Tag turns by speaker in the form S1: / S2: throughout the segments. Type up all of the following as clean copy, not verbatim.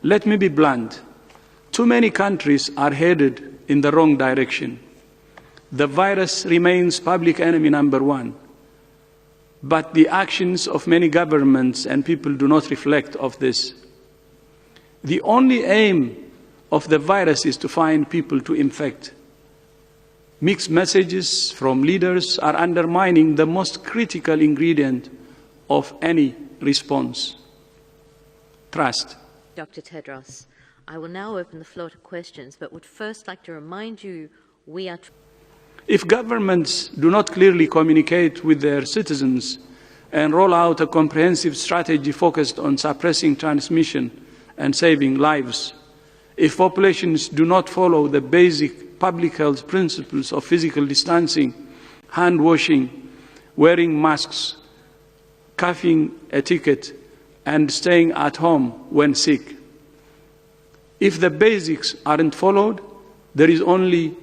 S1: Let me be blunt. Too many countries are headed in the wrong direction. The virus remains public enemy number one, but the actions of many governments and people do not reflect of this. The only aim of the virus is to find people to infect. Mixed messages from leaders are undermining the most critical ingredient of any response: trust.
S2: Dr. Tedros, I will now open the floor to questions, but would first like to remind you we are...
S1: If governments do not clearly communicate with their citizens and roll out a comprehensive strategy focused on suppressing transmission and saving lives, if populations do not follow the basic public health principles of physical distancing, hand washing, wearing masks, coughing etiquette, and staying at home when sick, if the basics aren't followed, there is only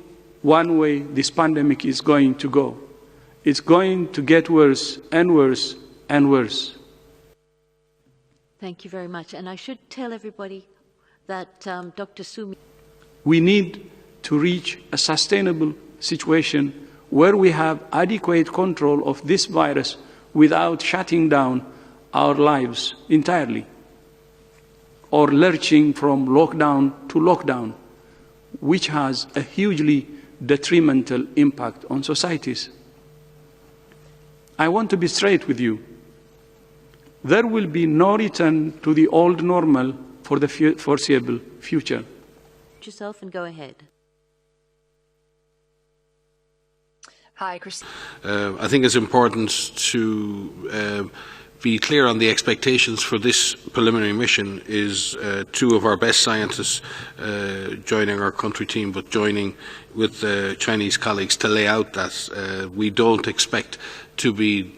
S1: one way this pandemic is going to go. It's going to get worse and worse and worse.
S2: Thank you very much. And I should tell everybody that Dr. Sumi...
S1: We need to reach a sustainable situation where we have adequate control of this virus without shutting down our lives entirely or lurching from lockdown to lockdown, which has a hugely detrimental impact on societies. I want to be straight with you. There will be no return to the old normal for the foreseeable future.
S2: Yourself and go ahead.
S3: Hi, Christine.
S4: I think it's important to be clear on the expectations for this preliminary mission. Is two of our best scientists joining our country team, but joining with Chinese colleagues to lay out that we don't expect to be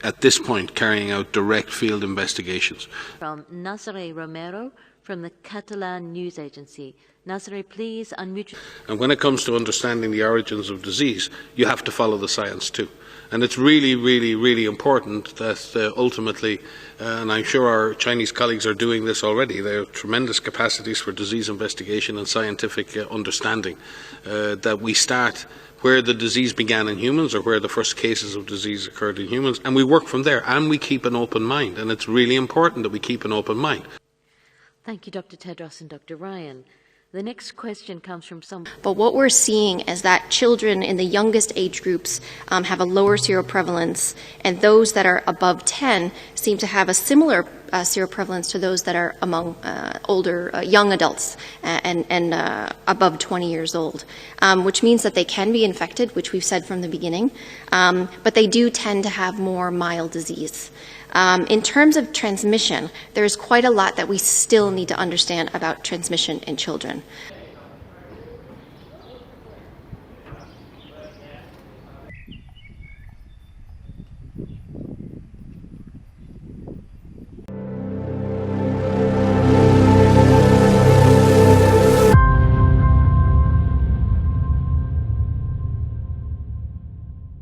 S4: at this point carrying out direct field investigations.
S2: From Nazare Romero from the Catalan news agency. Nazare, please unmute.
S4: And when it comes to understanding the origins of disease, you have to follow the science too. And it's really, really, really important that ultimately, and I'm sure our Chinese colleagues are doing this already, they have tremendous capacities for disease investigation and scientific understanding, that we start where the disease began in humans or where the first cases of disease occurred in humans, and we work from there, and we keep an open mind. And it's really important that we keep an open mind.
S2: Thank you, Dr. Tedros and Dr. Ryan. The next question comes from
S5: But what we're seeing is that children in the youngest age groups have a lower seroprevalence, and those that are above 10 seem to have a similar seroprevalence to those that are among older, young adults and above 20 years old, which means that they can be infected, which we've said from the beginning, but they do tend to have more mild disease. In terms of transmission, there's quite a lot that we still need to understand about transmission in children.